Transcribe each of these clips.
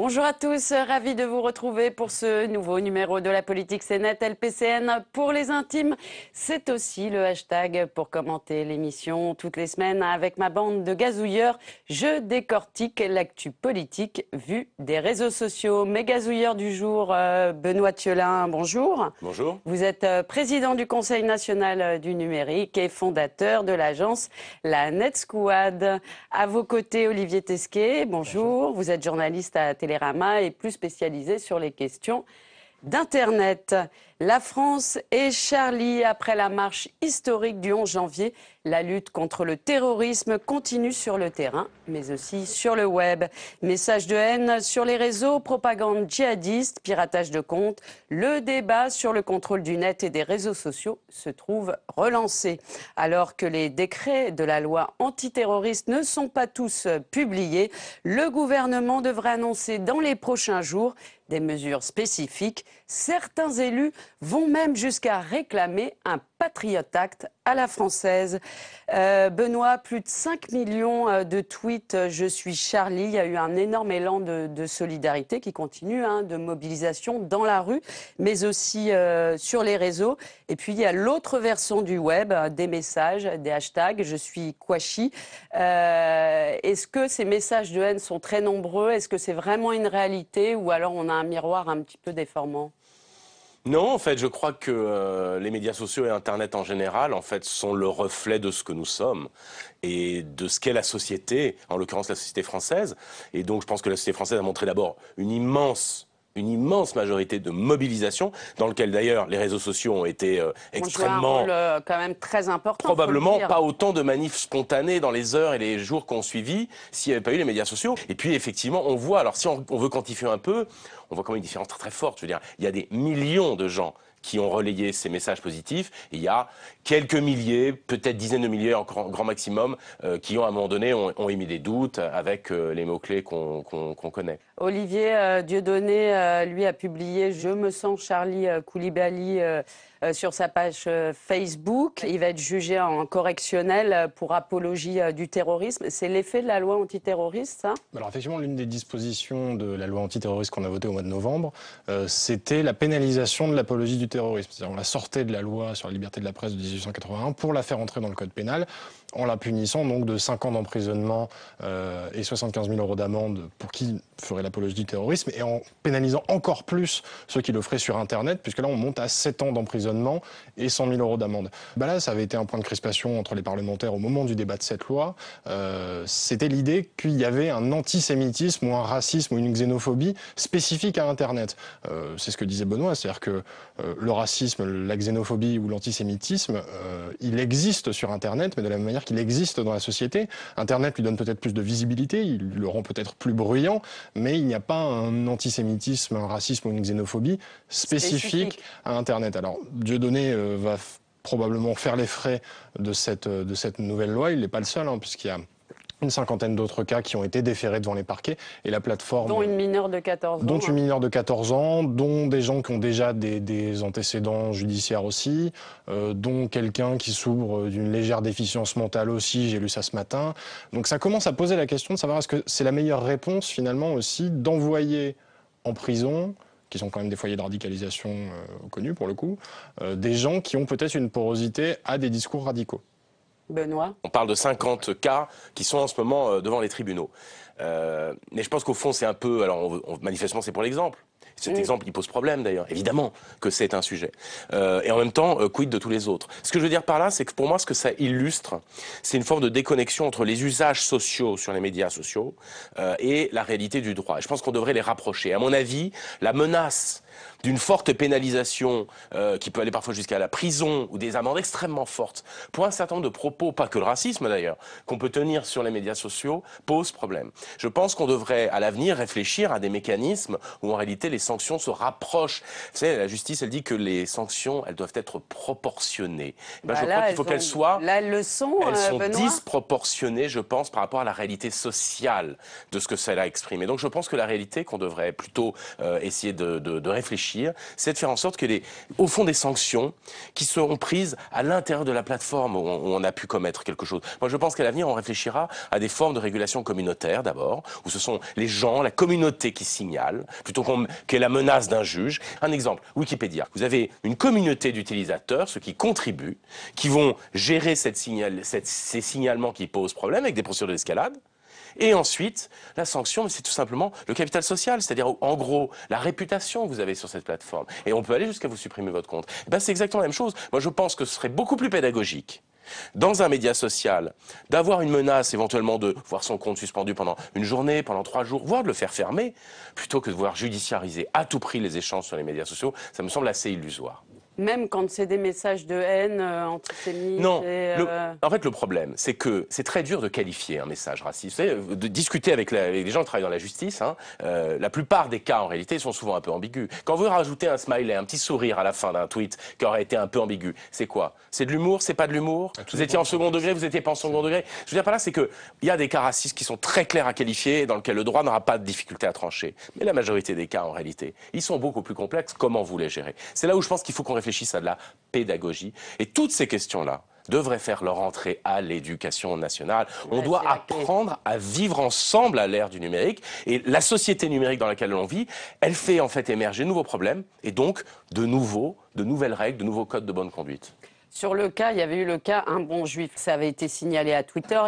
Bonjour à tous, ravi de vous retrouver pour ce nouveau numéro de la politique c'est net LPCN pour les intimes. C'est aussi le hashtag pour commenter l'émission toutes les semaines avec ma bande de gazouilleurs. Je décortique l'actu politique vue des réseaux sociaux. Mes gazouilleurs du jour, Benoît Thiolin, bonjour. Bonjour. Vous êtes président du Conseil national du numérique et fondateur de l'agence La Net Squad. À vos côtés, Olivier Tesquet, bonjour. Vous êtes journaliste à Télérama et plus spécialisé sur les questions d'Internet. La France et Charlie, après la marche historique du 11 janvier, la lutte contre le terrorisme continue sur le terrain, mais aussi sur le web. Messages de haine sur les réseaux, propagande djihadiste, piratage de comptes. Le débat sur le contrôle du net et des réseaux sociaux se trouve relancé. Alors que les décrets de la loi antiterroriste ne sont pas tous publiés, le gouvernement devrait annoncer dans les prochains jours des mesures spécifiques. Certains élus vont même jusqu'à réclamer un Patriot Act à la française. Benoît, plus de 5 millions de tweets « Je suis Charlie ». Il y a eu un énorme élan de solidarité qui continue, de mobilisation dans la rue, mais aussi sur les réseaux. Et puis, il y a l'autre version du web, des messages, des hashtags « Je suis Kouachi ». Est-ce que ces messages de haine sont très nombreux? Est-ce que c'est vraiment une réalité ou alors on a un miroir un petit peu déformant? Non, en fait, je crois que les médias sociaux et Internet en général, en fait, sont le reflet de ce que nous sommes et de ce qu'est la société, en l'occurrence la société française. Et donc, je pense que la société française a montré d'abord une immense majorité de mobilisation, dans lequel d'ailleurs les réseaux sociaux ont été extrêmement... un rôle quand même très important. Probablement pas autant de manifs spontanés dans les heures et les jours qu'on suivit s'il n'y avait pas eu les médias sociaux. Et puis effectivement, on voit, alors si on veut quantifier un peu, on voit quand même une différence très très forte. Je veux dire, il y a des millions de gens qui ont relayé ces messages positifs. Et il y a quelques milliers, peut-être dizaines de milliers, encore grand maximum, qui ont à un moment donné ont émis des doutes avec les mots-clés qu'on connaît. Olivier Dieudonné, lui, a publié « Je me sens Charlie Koulibaly » sur sa page Facebook. Il va être jugé en correctionnel pour apologie du terrorisme. C'est l'effet de la loi antiterroriste, ça? Alors effectivement, l'une des dispositions de la loi antiterroriste qu'on a votée au mois de novembre, c'était la pénalisation de l'apologie du terrorisme. C'est-à-dire on la sortait de la loi sur la liberté de la presse de 1881 pour la faire entrer dans le code pénal, en la punissant donc de 5 ans d'emprisonnement et 75 000 € d'amende pour qui ferait l'apologie du terrorisme, et en pénalisant encore plus ceux qui le feraient sur Internet, puisque là on monte à 7 ans d'emprisonnement et 100 000 € d'amende. Là, ça avait été un point de crispation entre les parlementaires au moment du débat de cette loi. C'était l'idée qu'il y avait un antisémitisme ou un racisme ou une xénophobie spécifique à Internet. C'est ce que disait Benoît, c'est-à-dire que le racisme, la xénophobie ou l'antisémitisme, il existe sur Internet, mais de la même manière qu'il existe dans la société. Internet lui donne peut-être plus de visibilité, il le rend peut-être plus bruyant, mais il n'y a pas un antisémitisme, un racisme ou une xénophobie spécifique à Internet. Alors, Dieudonné va probablement faire les frais de cette nouvelle loi. Il n'est pas le seul, puisqu'il y a une cinquantaine d'autres cas qui ont été déférés devant les parquets. Et la plateforme... Dont une mineure de 14 ans. Dont une mineure de 14 ans, dont des gens qui ont déjà des antécédents judiciaires aussi, dont quelqu'un qui souffre d'une légère déficience mentale aussi, j'ai lu ça ce matin. Donc ça commence à poser la question de savoir est-ce que c'est la meilleure réponse finalement aussi d'envoyer en prison, qui sont quand même des foyers de radicalisation connus pour le coup, des gens qui ont peut-être une porosité à des discours radicaux. Benoît. On parle de 50 cas qui sont en ce moment devant les tribunaux. Mais je pense qu'au fond, c'est un peu... Alors, manifestement, c'est pour l'exemple. Cet exemple, il pose problème d'ailleurs. Évidemment que c'est un sujet. Et en même temps, quid de tous les autres? Ce que je veux dire par là, c'est que pour moi, ce que ça illustre, c'est une forme de déconnexion entre les usages sociaux sur les médias sociaux et la réalité du droit. Et je pense qu'on devrait les rapprocher. À mon avis, la menace d'une forte pénalisation qui peut aller parfois jusqu'à la prison ou des amendes extrêmement fortes pour un certain nombre de propos, pas que le racisme d'ailleurs, qu'on peut tenir sur les médias sociaux, pose problème. Je pense qu'on devrait à l'avenir réfléchir à des mécanismes où en réalité les sanctions se rapprochent. Vous savez, la justice, elle dit que les sanctions, elles doivent être proportionnées. Ben, je crois qu'il faut qu'elles soient... Là, elles sont Benoît. Disproportionnées, je pense, par rapport à la réalité sociale de ce que cela exprime. Et donc, je pense que la réalité qu'on devrait plutôt essayer de réfléchir, c'est de faire en sorte que au fond, des sanctions qui seront prises à l'intérieur de la plateforme où on a pu commettre quelque chose. Moi, je pense qu'à l'avenir, on réfléchira à des formes de régulation communautaire, d'abord, où ce sont les gens, la communauté qui signalent, plutôt qu'il y ait la menace d'un juge. Un exemple, Wikipédia. Vous avez une communauté d'utilisateurs, ceux qui contribuent, qui vont gérer ces signalements qui posent problème avec des procédures d'escalade. Et ensuite, la sanction, c'est tout simplement le capital social, c'est-à-dire en gros la réputation que vous avez sur cette plateforme. Et on peut aller jusqu'à vous supprimer votre compte. Et ben, c'est exactement la même chose. Moi, je pense que ce serait beaucoup plus pédagogique dans un média social d'avoir une menace éventuellement de voir son compte suspendu pendant une journée, pendant 3 jours, voire de le faire fermer, plutôt que de voir judiciariser à tout prix les échanges sur les médias sociaux. Ça me semble assez illusoire. Même quand c'est des messages de haine, antisémites. Non. En fait, le problème, c'est que c'est très dur de qualifier un message raciste. Vous savez, de discuter avec les gens qui travaillent dans la justice, la plupart des cas, en réalité, sont souvent un peu ambigus. Quand vous rajoutez un smiley, un petit sourire à la fin d'un tweet qui aurait été un peu ambigu, c'est quoi? C'est de l'humour? C'est pas de l'humour? Vous étiez en second degré? Vous étiez pas en second degré? Je veux dire par là, c'est qu'il y a des cas racistes qui sont très clairs à qualifier et dans lesquels le droit n'aura pas de difficulté à trancher. Mais la majorité des cas, en réalité, ils sont beaucoup plus complexes. Comment vous les gérez? C'est là où je pense qu'il faut qu'on réfléchisse à de la pédagogie. Et toutes ces questions-là devraient faire leur entrée à l'éducation nationale. On doit apprendre à vivre ensemble à l'ère du numérique. Et la société numérique dans laquelle on vit, elle fait en fait émerger de nouveaux problèmes et donc de nouvelles règles, de nouveaux codes de bonne conduite. Sur le cas, il y avait eu le cas Un Bon Juif. Ça avait été signalé à Twitter.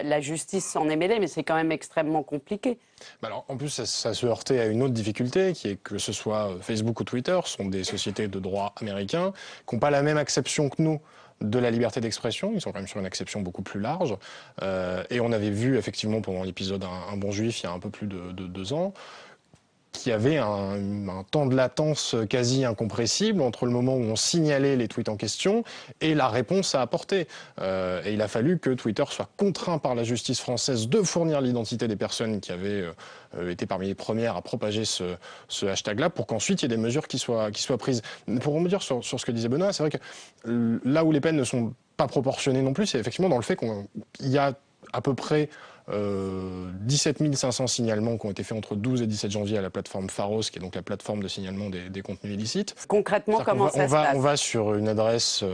La justice s'en est mêlée, mais c'est quand même extrêmement compliqué. Alors, en plus, ça se heurtait à une autre difficulté, qui est que ce soit Facebook ou Twitter, sont des sociétés de droit américains qui n'ont pas la même acception que nous de la liberté d'expression. Ils sont quand même sur une acception beaucoup plus large. Et on avait vu, effectivement, pendant l'épisode Un Bon Juif, il y a un peu plus de 2 ans, qu'il y avait un temps de latence quasi incompressible entre le moment où on signalait les tweets en question et la réponse à apporter. Et il a fallu que Twitter soit contraint par la justice française de fournir l'identité des personnes qui avaient été parmi les premières à propager ce hashtag-là pour qu'ensuite il y ait des mesures qui soient prises. Pour revenir sur ce que disait Benoît, c'est vrai que là où les peines ne sont pas proportionnées non plus, c'est effectivement dans le fait qu'il y a à peu près 17 500 signalements qui ont été faits entre 12 et 17 janvier à la plateforme Pharos, qui est donc la plateforme de signalement des contenus illicites. Concrètement, comment ça se passe? On va sur une adresse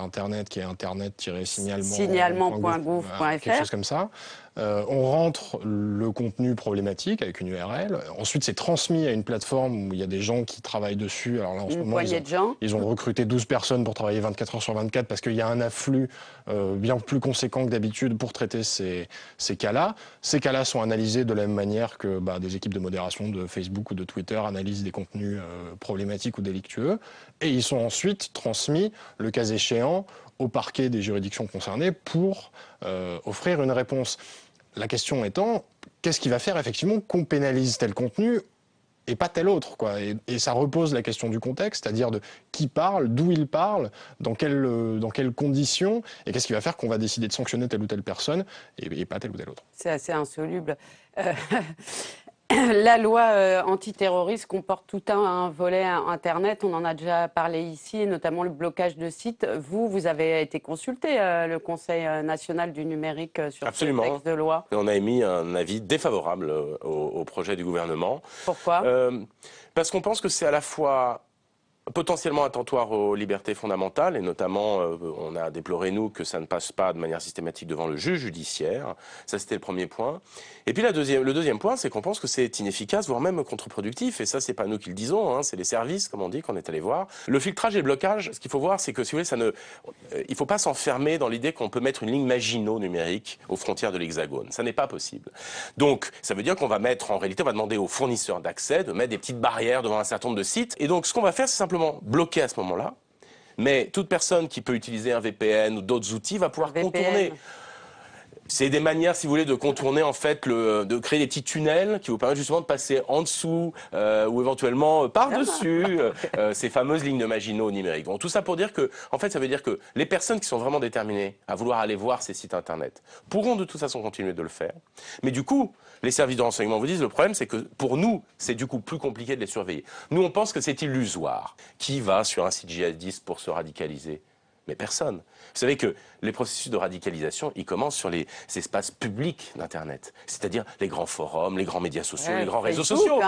internet qui est internet-signalement. Signalement.gouv.fr. Quelque chose comme ça. On rentre le contenu problématique avec une URL. Ensuite, c'est transmis à une plateforme où il y a des gens qui travaillent dessus. Alors là, en ce moment, ils ont recruté 12 personnes pour travailler 24 heures sur 24 parce qu'il y a un afflux bien plus conséquent que d'habitude pour traiter ces cas-là. Ces cas-là sont analysés de la même manière que des équipes de modération de Facebook ou de Twitter analysent des contenus problématiques ou délictueux. Et ils sont ensuite transmis, le cas échéant, au parquet des juridictions concernées pour offrir une réponse. La question étant, qu'est-ce qui va faire effectivement qu'on pénalise tel contenu et pas tel autre, quoi. Et ça repose la question du contexte, c'est-à-dire de qui parle, d'où il parle, dans quelles conditions, et qu'est-ce qui va faire qu'on va décider de sanctionner telle ou telle personne et pas telle ou telle autre. C'est assez insoluble. La loi antiterroriste comporte tout un volet Internet, on en a déjà parlé ici, notamment le blocage de sites. Vous avez été consulté, le Conseil national du numérique, sur Absolument. Ce texte de loi. Et on a émis un avis défavorable au projet du gouvernement. Pourquoi? Parce qu'on pense que c'est à la fois potentiellement attentoire aux libertés fondamentales, et notamment, on a déploré, nous, que ça ne passe pas de manière systématique devant le juge judiciaire. Ça, c'était le premier point. Et puis le deuxième point, c'est qu'on pense que c'est inefficace, voire même contre-productif, et ça, c'est pas nous qui le disons, c'est les services, comme on dit, qu'on est allé voir. Le filtrage et le blocage, ce qu'il faut voir, c'est que, si vous voulez, il faut pas s'enfermer dans l'idée qu'on peut mettre une ligne Maginot numérique aux frontières de l'Hexagone. Ça n'est pas possible. Donc, ça veut dire qu'on va mettre, en réalité, on va demander aux fournisseurs d'accès de mettre des petites barrières devant un certain nombre de sites. Et donc, ce qu'on va faire, c'est simplement bloquer à ce moment-là, mais toute personne qui peut utiliser un VPN ou d'autres outils va pouvoir contourner. C'est des manières, si vous voulez, de contourner, en fait, de créer des petits tunnels qui vous permettent justement de passer en dessous ou éventuellement par-dessus ces fameuses lignes de Maginot numériques. Bon, tout ça pour dire que, en fait, ça veut dire que les personnes qui sont vraiment déterminées à vouloir aller voir ces sites Internet pourront de toute façon continuer de le faire. Mais du coup, les services de renseignement vous disent, le problème, c'est que pour nous, c'est du coup plus compliqué de les surveiller. Nous, on pense que c'est illusoire. Qui va sur un site djihadiste pour se radicaliser? Mais personne. Vous savez que les processus de radicalisation, ils commencent sur les espaces publics d'Internet. C'est-à-dire les grands forums, les grands médias sociaux, les grands réseaux sociaux.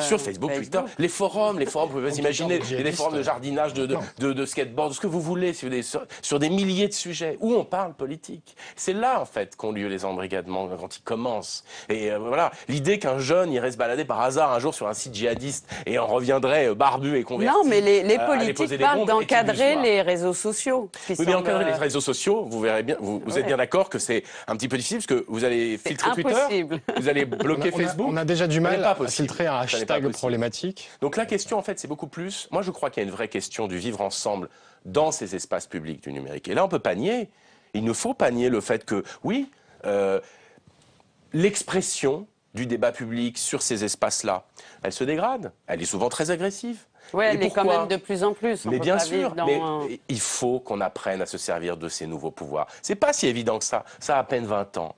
Sur Facebook, Twitter. Les forums, vous pouvez vous imaginer, il y a des forums de jardinage, de skateboard, ce que vous voulez, si vous voulez, sur des milliers de sujets, où on parle politique. C'est là, en fait, qu'ont lieu les embrigadements, quand ils commencent. Et voilà, l'idée qu'un jeune irait se balader par hasard un jour sur un site djihadiste et en reviendrait barbu et converti. Non, mais les politiques parlent d'encadrer les réseaux sociaux. Oui, mais encadrer les réseaux sociaux, vous verrez bien, vous êtes bien d'accord que c'est un petit peu difficile parce que vous allez filtrer Twitter, vous allez bloquer Facebook. On a déjà du mal à filtrer un hashtag problématique. Donc la question, en fait, c'est beaucoup plus. Moi, je crois qu'il y a une vraie question du vivre ensemble dans ces espaces publics du numérique. Et là, on peut pas nier. Il ne faut pas nier le fait que, oui, l'expression du débat public sur ces espaces-là, elle se dégrade. Elle est souvent très agressive. Oui, elle est quand même de plus en plus. Mais bien sûr, mais il faut qu'on apprenne à se servir de ces nouveaux pouvoirs. C'est pas si évident que ça. Ça a à peine 20 ans.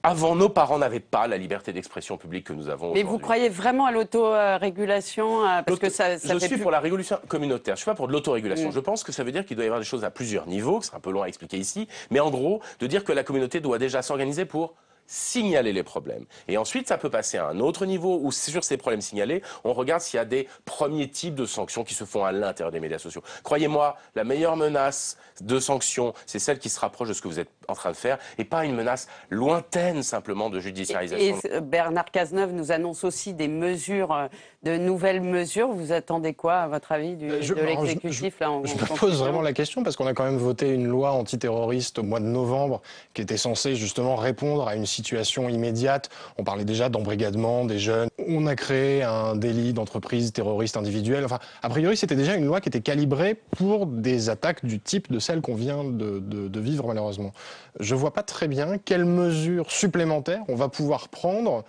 Avant, nos parents n'avaient pas la liberté d'expression publique que nous avons aujourd'hui. Mais vous croyez vraiment à l'autorégulation parce que Je suis pour la régulation communautaire, je suis pas pour de l'autorégulation. Je pense que ça veut dire qu'il doit y avoir des choses à plusieurs niveaux, que c'est un peu long à expliquer ici, mais en gros, de dire que la communauté doit déjà s'organiser pour signaler les problèmes. Et ensuite, ça peut passer à un autre niveau où, sur ces problèmes signalés, on regarde s'il y a des premiers types de sanctions qui se font à l'intérieur des médias sociaux. Croyez-moi, la meilleure menace de sanctions, c'est celle qui se rapproche de ce que vous êtes en train de faire et pas une menace lointaine simplement de judiciarisation. Et Bernard Cazeneuve nous annonce aussi des mesures, de nouvelles mesures. Vous attendez quoi, à votre avis, de l'exécutif? Je me pose vraiment la question parce qu'on a quand même voté une loi antiterroriste au mois de novembre qui était censée justement répondre à une situation immédiate. On parlait déjà d'embrigadement des jeunes. On a créé un délit d'entreprise terroriste individuelle. Enfin, a priori, c'était déjà une loi qui était calibrée pour des attaques du type de celles qu'on vient de vivre malheureusement. Je vois pas très bien quelles mesures supplémentaires on va pouvoir prendre.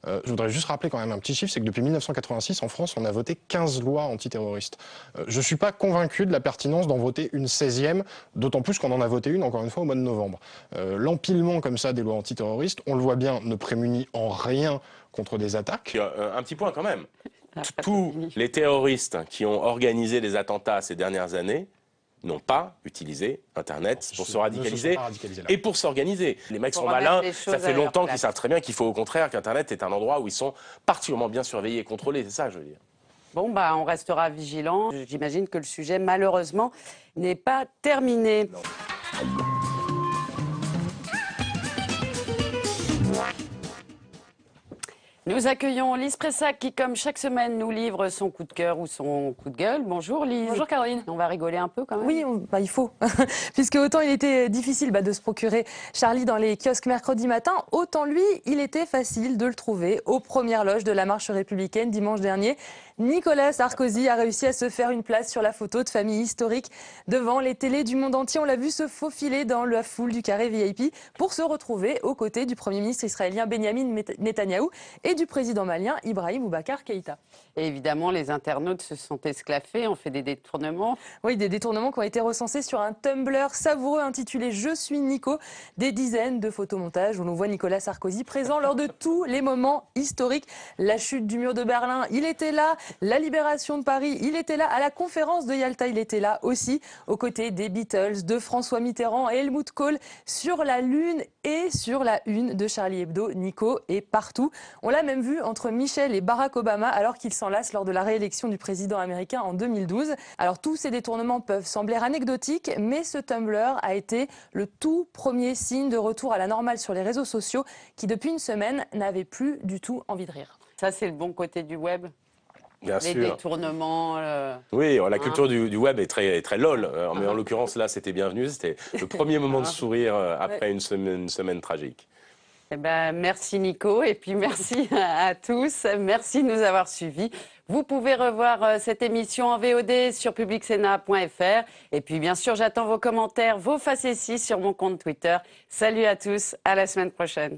Je voudrais juste rappeler quand même un petit chiffre, c'est que depuis 1986, en France, on a voté 15 lois antiterroristes. Je ne suis pas convaincu de la pertinence d'en voter une 16e, d'autant plus qu'on en a voté une, encore une fois, au mois de novembre. L'empilement comme ça des lois antiterroristes, on le voit bien, ne prémunit en rien contre des attaques. Un petit point quand même. Tous les terroristes qui ont organisé des attentats ces dernières années n'ont pas utilisé Internet pour se radicaliser et pour s'organiser. Les mecs sont malins, ça fait longtemps qu'ils savent très bien qu'il faut au contraire qu'Internet est un endroit où ils sont particulièrement bien surveillés et contrôlés, c'est ça je veux dire. Bon, bah, on restera vigilants. J'imagine que le sujet, malheureusement, n'est pas terminé. Non. Nous accueillons Lise Pressac qui, comme chaque semaine, nous livre son coup de cœur ou son coup de gueule. Bonjour Lise. Bonjour Caroline. On va rigoler un peu quand même. Oui, il faut. Puisque autant il était difficile de se procurer Charlie dans les kiosques mercredi matin, autant lui, il était facile de le trouver aux premières loges de la marche républicaine dimanche dernier. Nicolas Sarkozy a réussi à se faire une place sur la photo de famille historique devant les télés du monde entier. On l'a vu se faufiler dans la foule du carré VIP pour se retrouver aux côtés du Premier ministre israélien Benjamin Netanyahou et du président malien Ibrahim Boubacar Keïta. Et évidemment, les internautes se sont esclaffés, ont fait des détournements. Oui, des détournements qui ont été recensés sur un Tumblr savoureux intitulé « Je suis Nico ». Des dizaines de photomontages où l'on voit Nicolas Sarkozy présent lors de tous les moments historiques. La chute du mur de Berlin, il était là. La libération de Paris, il était là. À la conférence de Yalta, il était là aussi, aux côtés des Beatles, de François Mitterrand et Helmut Kohl, sur la Lune et sur la une de Charlie Hebdo. Nico est partout. On l'a même vu entre Michel et Barack Obama alors qu'ils s'enlacent lors de la réélection du président américain en 2012. Alors tous ces détournements peuvent sembler anecdotiques, mais ce Tumblr a été le tout premier signe de retour à la normale sur les réseaux sociaux qui depuis une semaine n'avaient plus du tout envie de rire. Ça c'est le bon côté du web. Bien les sûr. Détournements. Oui, la culture du web est très lol. Mais en l'occurrence, là, c'était bienvenu. C'était le premier moment de sourire après une semaine tragique. Eh ben, merci Nico et puis merci à tous. Merci de nous avoir suivis. Vous pouvez revoir cette émission en VOD sur publicsena.fr. Et puis bien sûr, j'attends vos commentaires, vos facéties sur mon compte Twitter. Salut à tous, à la semaine prochaine.